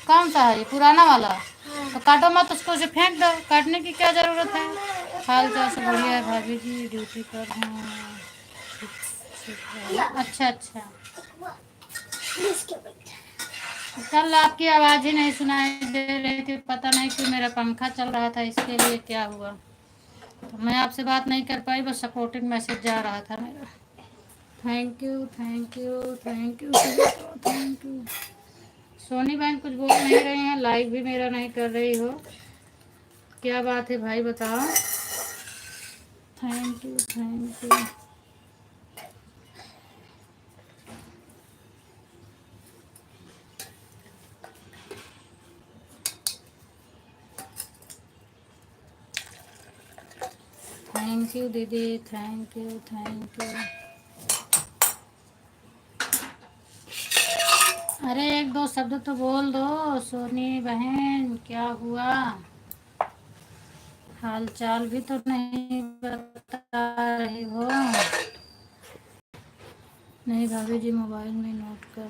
Speaker 1: कौन सा है ये, पुराना वाला?
Speaker 2: हाँ।
Speaker 1: तो काटो मत उसको, उसे फेंक दो, काटने की क्या ज़रूरत है? हाल चाल से बढ़िया है भाभी जी, ड्यूटी पर हैं। अच्छा। कल आपकी आवाज़ ही नहीं सुनाई दे रही थी, पता नहीं क्यों, मेरा पंखा चल रहा था इसके लिए क्या हुआ, तो मैं आपसे बात नहीं कर पाई, बस सपोर्टिंग मैसेज जा रहा था मेरा। Thank you. सोनी बहन कुछ बोल नहीं रहे हैं, लाइक भी मेरा नहीं कर रही हो, क्या बात है भाई बताओ। Thank you. थैंक यू दीदी थैंक यू। अरे एक दो शब्द तो बोल दो सोनी बहन, क्या हुआ? हाल चाल भी तो नहीं बता रही हो। नहीं भाभी जी, मोबाइल में नोट कर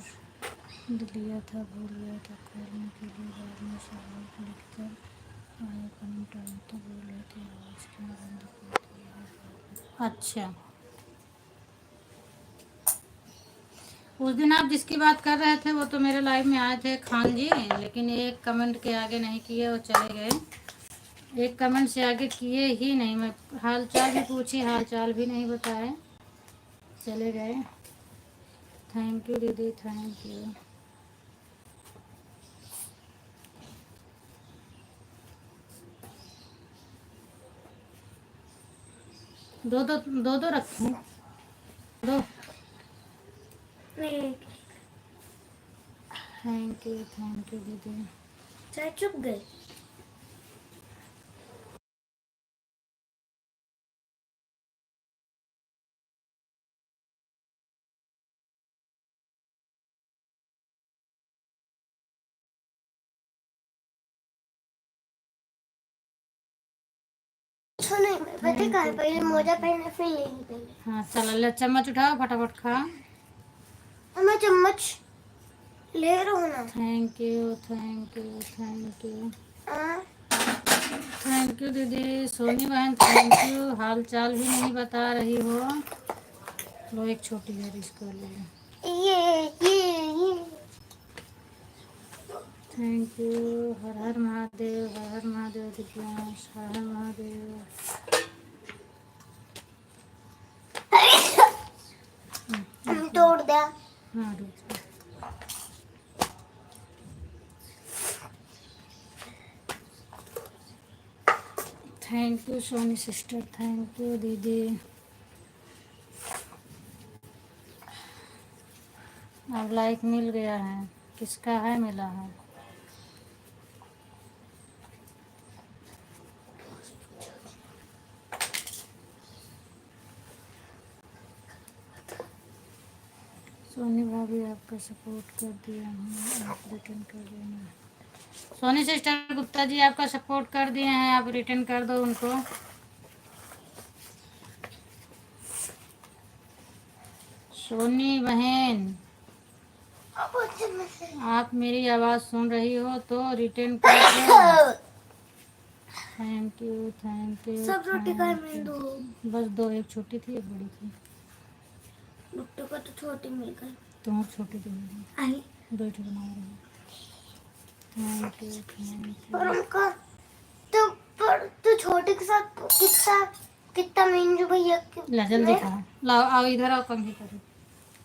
Speaker 1: लिया था, भूल गया था खोलने के लिए, बाद में सब लिख कर आया कमेंट आया तो बोल रहे थे आवाज़ क्यों बंद कर दी है। अच्छा, उस दिन आप जिसकी बात कर रहे थे वो तो मेरे लाइव में आए थे खान जी, लेकिन एक कमेंट के आगे नहीं किए, वो चले गए। एक कमेंट से आगे किए ही नहीं। मैं हाल चाल भी पूछी, हाल चाल भी नहीं बताए, चले गए। थैंक यू दीदी, थैंक यू। दो दो दो दो रखूं, दो। थैंक यू दीदी।
Speaker 2: चाय चुप गए। नहीं, मैं पता कहाँ है, पहले मोजा पहने फिर लेंगे पहले।
Speaker 1: हाँ चलो, ले चम्मच उठाओ, फटाफट खा।
Speaker 2: मैं चम्मच ले रहा हूँ ना।
Speaker 1: Thank you, thank you, thank you,
Speaker 2: हाँ,
Speaker 1: थैंक यू दीदी। सोनी बहन थैंक यू। हाल चाल भी नहीं बता रही हो। लो एक छोटी है, इसको ले लो।
Speaker 2: ये
Speaker 1: थैंक यू। हर हर महादेव, हर हर महादेव दिव्यांश, हर हर महादेव।
Speaker 2: तोड़ दे।
Speaker 1: हाँ रुक जाओ। Thank you Soni sister, thank you दीदी। अब लाइक मिल गया है, किसका है मिला है। सोनी भाभी आपका सपोर्ट कर दिया हूँ, आप रिटर्न कर देना। सोनी सिस्टर गुप्ता जी आपका सपोर्ट कर दिए हैं, आप रिटर्न कर दो उनको। सोनी बहन, आप मेरी आवाज़ सुन रही हो तो रिटर्न कर दो। Thank you, thank you.
Speaker 2: सब रोटी खाए में दो।
Speaker 1: बस दो, एक छोटी थी एक बड़ी थी।
Speaker 2: बुट्टू को तो छोटी मिल गई।
Speaker 1: तुम्हारी छोटी थी मेरी,
Speaker 2: आई
Speaker 1: दो ही बना रही। Thank you, thank you.
Speaker 2: पर उनका तो पर तो छोटे के साथ कितना कितना मिंजू भैया
Speaker 1: ला जल्दी खा, लाओ आओ इधर आओ, कम ही करो।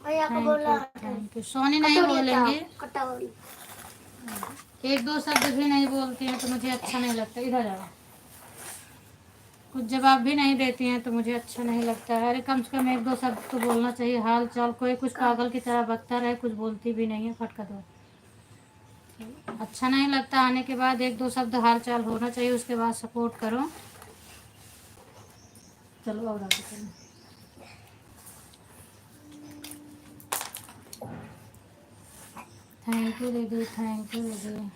Speaker 2: भैया को बोला
Speaker 1: थैंक यू। सोनी नहीं बोलेंगे,
Speaker 2: कटोरी।
Speaker 1: एक दो शब्द भी नहीं बोलती हैं तो मुझे अच्छा नहीं लगता। इधर आओ, कुछ जवाब भी नहीं देती हैं तो मुझे अच्छा नहीं लगता है। अरे कम से कम एक दो शब्द तो बोलना चाहिए, हाल चाल। कोई कुछ पागल की तरह बकता रहे, कुछ बोलती भी नहीं है। फटका दो, अच्छा नहीं लगता। आने के बाद एक दो शब्द हाल चाल होना चाहिए, उसके बाद सपोर्ट करो। चलो और आगे चलो। थैंक यू दीदी, थैंक यू दीदी।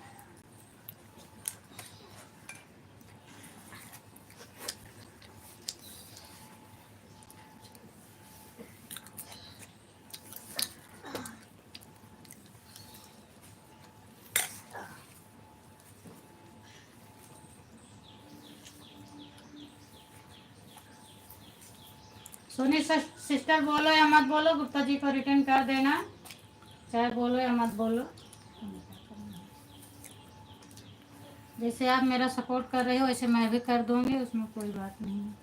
Speaker 1: सोनी सिस्टर बोलो या मत बोलो, गुप्ता जी को रिटर्न कर देना, चाहे बोलो या मत बोलो। जैसे आप मेरा सपोर्ट कर रहे हो वैसे मैं भी कर दूंगी, उसमें कोई बात नहीं है।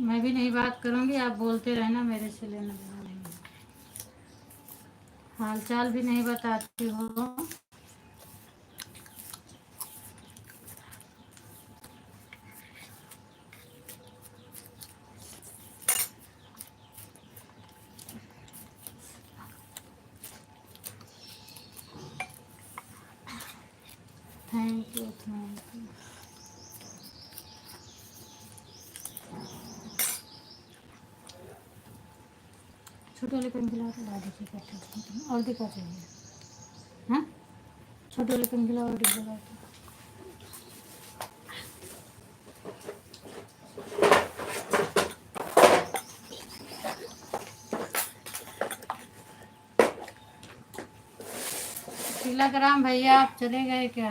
Speaker 1: मैं भी नहीं बात करूंगी, आप बोलते रहना, मेरे से लेना देना नहीं है। हाल चाल भी नहीं बताती हो। Thank you, thank you. छोटे वाले पेन खिलाओ तो दादी की करते हैं, और दिखा चाहिए। हाँ छोटे वाले पेन खिलाओ और डिब्बा लाओ। तिलक राम भैया आप चले गए क्या?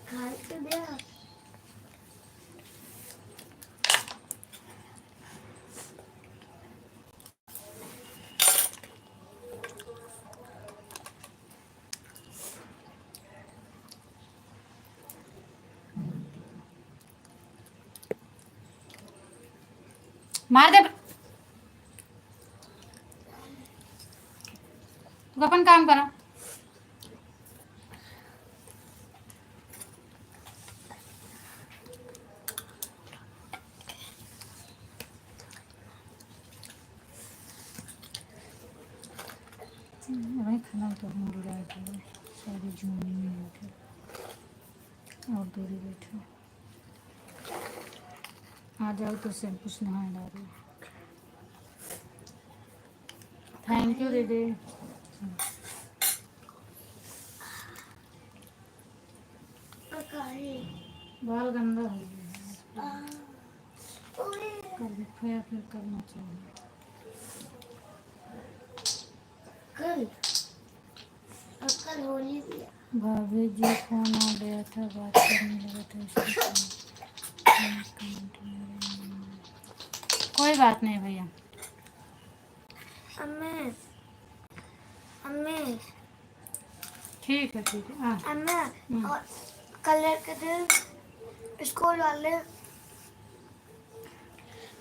Speaker 2: खा तो दिया।
Speaker 1: मार दे, तू अपन काम करा। वही खाना तो मुड़ रहा है सारी जूनी में बैठे और दूरी बैठे। आ जाओ तो सब कुछ नहा डालो। थैंक यू दीदी। बाल गंदा हो गया है, कल फिर करना चाहिए।
Speaker 2: कल होली भी है।
Speaker 1: भाभी जी फोन आ गया था, बात करने लगा था इसके कोई बात नहीं भैया।
Speaker 2: अम्मे अम्मे
Speaker 1: ठीक है ठीक है। हाँ
Speaker 2: अम्मे और कलर के दिन स्कूल वाले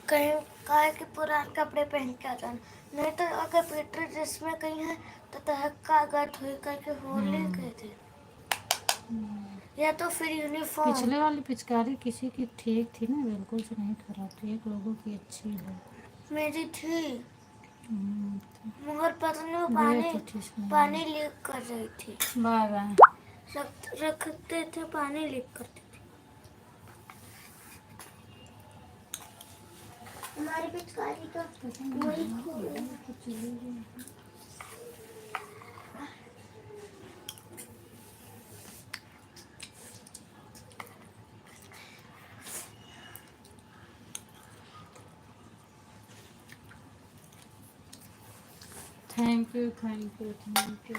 Speaker 2: कहीं कहे कि पुराने कपड़े पहन के आ जाना, नहीं तो अगर पीटर जिसमें कहीं है तो तहक्का अगर धोई करके होली गए थे, या तो फिर यूनिफॉर्म।
Speaker 1: पिछले वाली पिचकारी किसी की ठीक थी ना, बिल्कुल से नहीं खराब थी, एक लोगों की अच्छी है।
Speaker 2: मेरी थी मगर पता नहीं वो पानी लीक कर रही थी।
Speaker 1: Bye bye.
Speaker 2: रखते थे पानी लीक करती थी। हमारी पिचकारी तो वही खो गई।
Speaker 1: Thank you thank you thank you.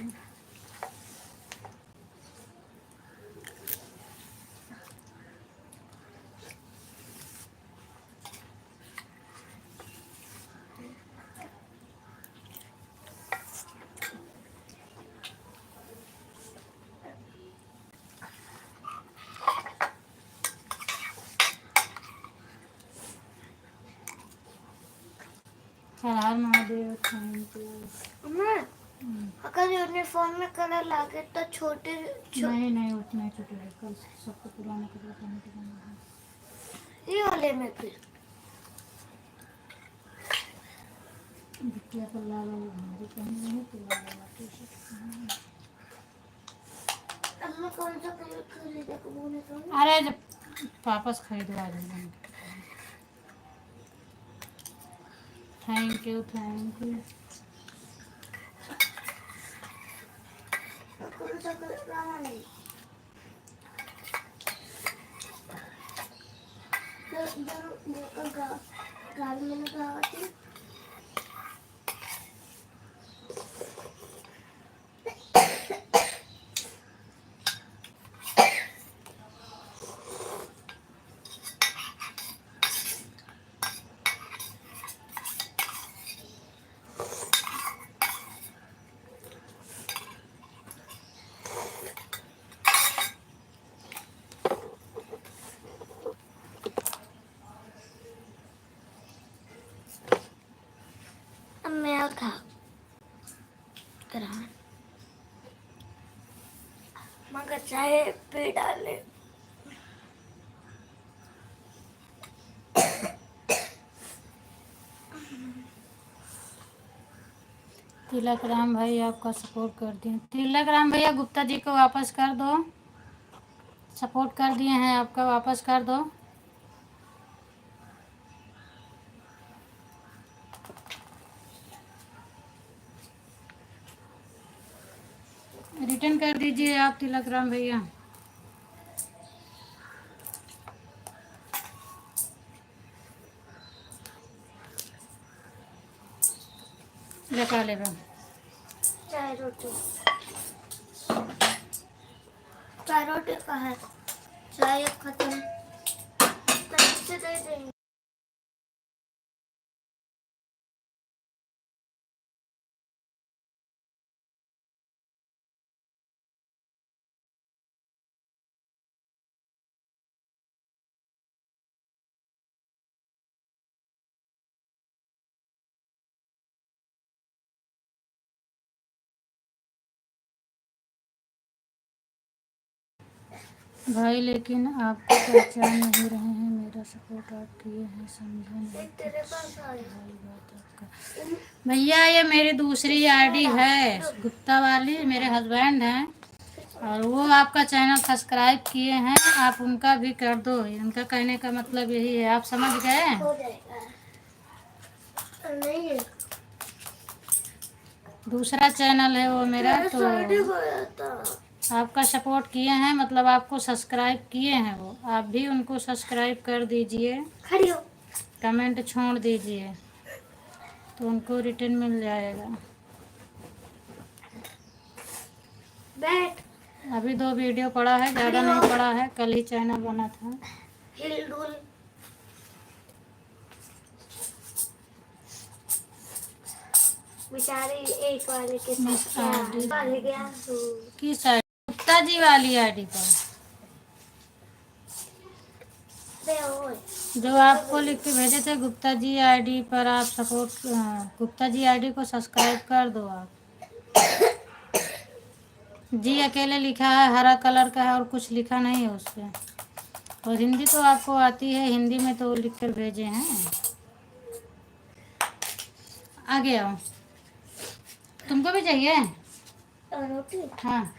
Speaker 1: हर हर महादेव। Thank you.
Speaker 2: अगर यूनिफॉर्म में कलर लागे तो छोटे
Speaker 1: नहीं उतना छोटे है, कल सबको पुराने कपड़े पहन के जाना है।
Speaker 2: ये वाले में फिर
Speaker 1: बिटिया को लाल वाली भारी पहनी है, तो लाल वाला टी शर्ट।
Speaker 2: अम्मा कौन सा कलर खरीदा कबूने तो?
Speaker 1: अरे जब वापस खरीदवा देंगे। Thank you thank you.
Speaker 2: कौन सा कलर लाना नहीं? गाल में लगाती मैं था करा मगर चाहे पे डाले।
Speaker 1: तिलक राम भाई आपका सपोर्ट कर दिए। तिलक राम भैया गुप्ता जी को वापस कर दो, सपोर्ट कर दिए हैं आपका, वापस कर दो। रिटर्न कर दीजिए आप तिलक राम भैया। लेका लेबे
Speaker 2: चाय रोटी का है। चाय खत्म कैसे दे देंगे।
Speaker 1: भाई, लेकिन आपको पहचान नहीं रहे हैं। मेरा सपोर्ट आप किए हैं, समझा नहीं
Speaker 2: तेरे पास
Speaker 1: भाई
Speaker 2: आया।
Speaker 1: बात आपका। भैया, ये मेरी दूसरी आईडी है गुप्ता वाली, मेरे हस्बैंड हैं, और वो आपका चैनल सब्सक्राइब किए हैं, आप उनका भी कर दो। उनका कहने का मतलब यही है, आप समझ गए।
Speaker 2: हो जाएगा। नहीं है।
Speaker 1: दूसरा चैनल है वो मेरा, तो
Speaker 2: शादी गया था।
Speaker 1: आपका सपोर्ट किए हैं, मतलब आपको सब्सक्राइब किए हैं वो, आप भी उनको सब्सक्राइब कर दीजिए,
Speaker 2: खड़ी हो।
Speaker 1: कमेंट छोड़ दीजिए, तो उनको रिटर्न मिल जाएगा।
Speaker 2: बैठ।
Speaker 1: अभी 2 वीडियो पड़ा है, ज़्यादा नहीं पड़ा है, कल ही चैनल बना था।
Speaker 2: हिल डुल। बेचारे एक वाले के साथ क्या पल गया तू।
Speaker 1: किस आईडी? गुप्ता जी वाली आईडी पर,
Speaker 2: बे ओए।
Speaker 1: जो आपको लिख के भेजे थे गुप्ता जी आईडी पर, आप सपोर्ट गुप्ता जी आईडी को सब्सक्राइब कर दो आप। जी अकेले लिखा है, हरा कलर का है, और कुछ लिखा नहीं है उस पर। और हिंदी तो आपको आती है, हिंदी में तो लिख कर भेजे हैं। आगे आओ, तुमको भी चाहिए?
Speaker 2: रोटी।
Speaker 1: हाँ,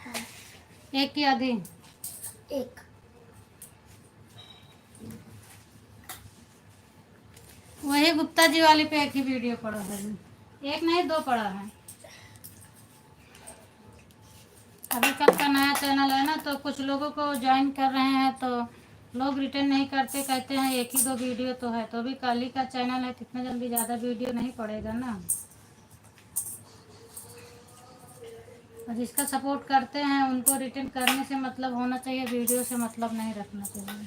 Speaker 1: एक की आधी।
Speaker 2: एक।
Speaker 1: वही गुप्ता जी वाली पे एक ही वीडियो पड़ा है, एक नहीं 2 पड़ा है। अभी कल का नया चैनल है ना, तो कुछ लोगों को ज्वाइन कर रहे हैं, तो लोग रिटर्न नहीं करते, कहते हैं 1 ही 2 वीडियो तो है। तो अभी कल ही का चैनल है, कितना जल्दी ज़्यादा वीडियो नहीं पड़ेगा ना। और जिसका सपोर्ट करते हैं उनको रिटर्न करने से मतलब होना चाहिए, वीडियो से मतलब नहीं रखना चाहिए।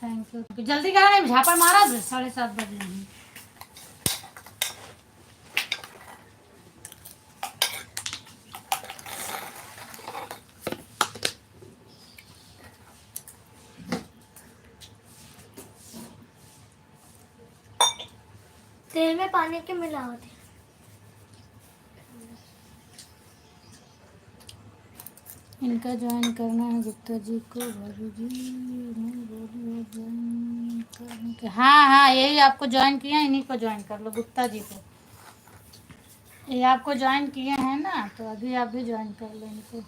Speaker 1: Thank you. जल्दी करा नहीं, झापड़ मारा 7:30 बजे नहीं।
Speaker 2: तेल में पानी की मिलावट है।
Speaker 1: इनका ज्वाइन करना है गुप्ता जी को, भाभी जी नहीं बोली ज्वाइन करने के। हाँ हाँ, यही आपको ज्वाइन किया, इन्हीं को ज्वाइन कर लो, गुप्ता जी को। ये आपको ज्वाइन किए हैं ना, तो अभी आप भी ज्वाइन कर लो इनको।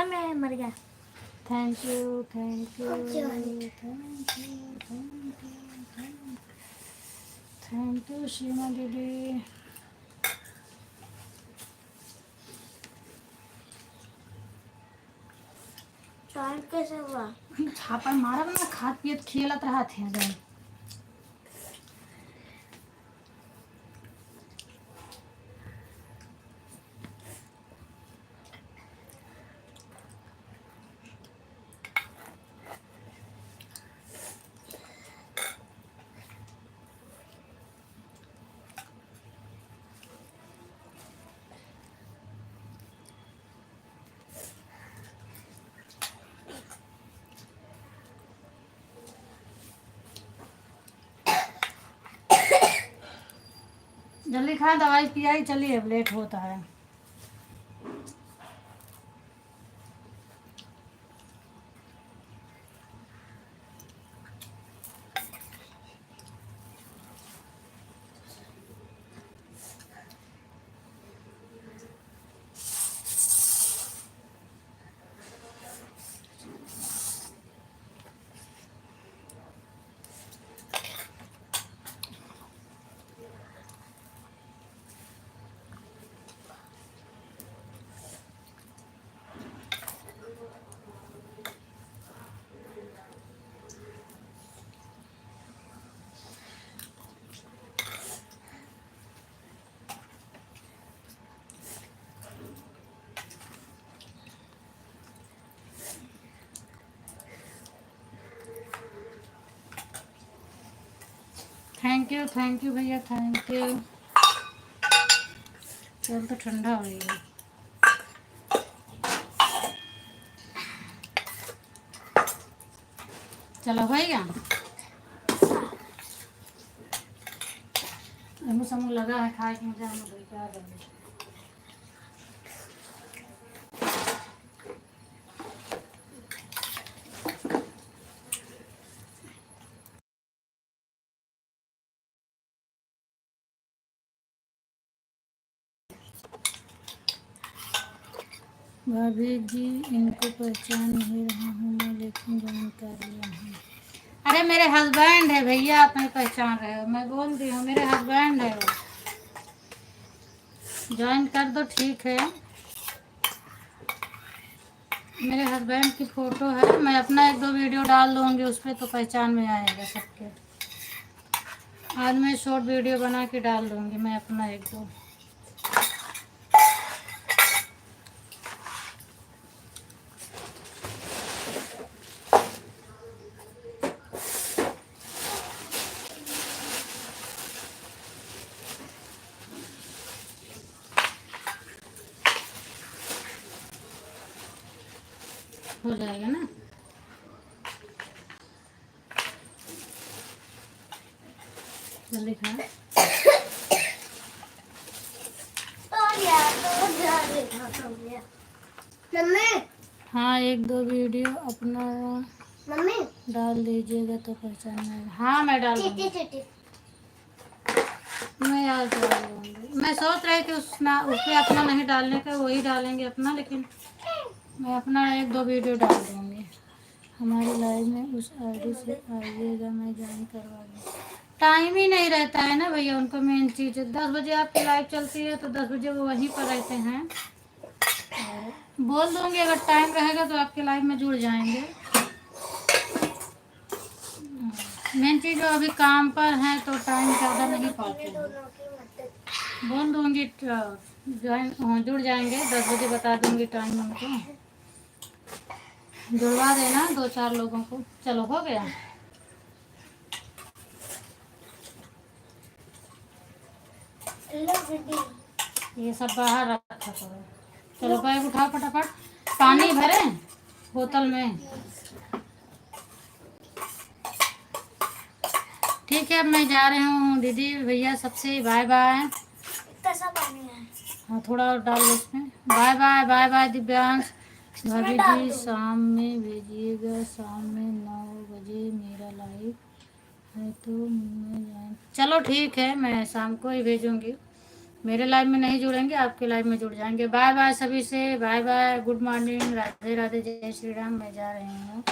Speaker 2: मैं मर गया।
Speaker 1: थैंक यू, थैंक यू,
Speaker 2: कौन सी वाली?
Speaker 1: Thank you, thank you, thank you Seema दीदी।
Speaker 2: चाय कैसे हुआ?
Speaker 1: छापा मारा ना, खाद पियत खेलत रहा थे एकदम। जल्दी खा, दवाई पियाई, चलिए अब लेट होता है। थैंक यू भैया, थैंक यू। चल तो ठंडा हो गई है। चलो भैया, हमको समूह लगा है खाए के मुझे, हम भाई क्या करें। भाभी जी इनको पहचान नहीं रहा हूँ मैं, लेकिन ज्वाइन कर लिया हूँ। अरे मेरे हस्बैंड है भैया, आप नहीं पहचान रहे हो, मैं बोल दी हूँ मेरे हस्बैंड है वो। ज्वाइन कर दो, ठीक है। मेरे हस्बैंड की फ़ोटो है, मैं अपना 1-2 वीडियो डाल दूँगी उस पर, तो पहचान में आएगा सबके। आज मैं शॉर्ट वीडियो बना के डाल दूँगी मैं अपना 1-2। हो जाएगा ना। जल्दी खा।
Speaker 2: मम्मी,
Speaker 1: हाँ 1-2 वीडियो अपना
Speaker 2: मम्मी
Speaker 1: डाल दीजिएगा तो पहचान में आएगा। हाँ मैं डाल दूँगी,
Speaker 2: चिट्टी
Speaker 1: मैं आज डाल दूँगी। मैं सोच रही थी उस पे अपना नहीं डालने का, वही डालेंगे अपना, लेकिन मैं अपना 1-2 वीडियो डाल दूँगी। हमारी लाइव में उस आईडी से आइएगा, मैं ज्वाइन करवा दूँ। टाइम ही नहीं रहता है ना भैया, उनको मेन चीज़ है 10 बजे आपकी लाइव चलती है, तो 10 बजे वो वहीं पर रहते हैं। और बोल दूँगी अगर टाइम रहेगा तो आपके लाइव में जुड़ जाएंगे। मेन चीज़ वो अभी काम पर हैं तो टाइम ज़्यादा नहीं पाते हैं। बोल दूँगी ज्वाइन जुड़ जाएंगे, 10 बजे बता दूँगी टाइम उनको। जुड़वा देना 2-4 लोगों को। चलो हो गया। ये सब बाहर रखा करो। चलो बैग उठाओ फटाफट, पानी भरे बोतल में। ठीक है, अब मैं जा रही हूँ दीदी भैया, सबसे बाय बाय।
Speaker 2: कैसा पानी है?
Speaker 1: हाँ थोड़ा और डाल लो उसमें। Bye bye, bye bye Divyansh. भाभी जी शाम में भेजिएगा, शाम में 9 बजे मेरा लाइव है तो मैं जाए। चलो ठीक है, मैं शाम को ही भेजूँगी। मेरे लाइव में नहीं जुड़ेंगे, आपके लाइव में जुड़ जाएंगे। बाय बाय सभी से, bye bye, good morning, Radhe Radhe, जय श्री राम। मैं जा रही हूँ।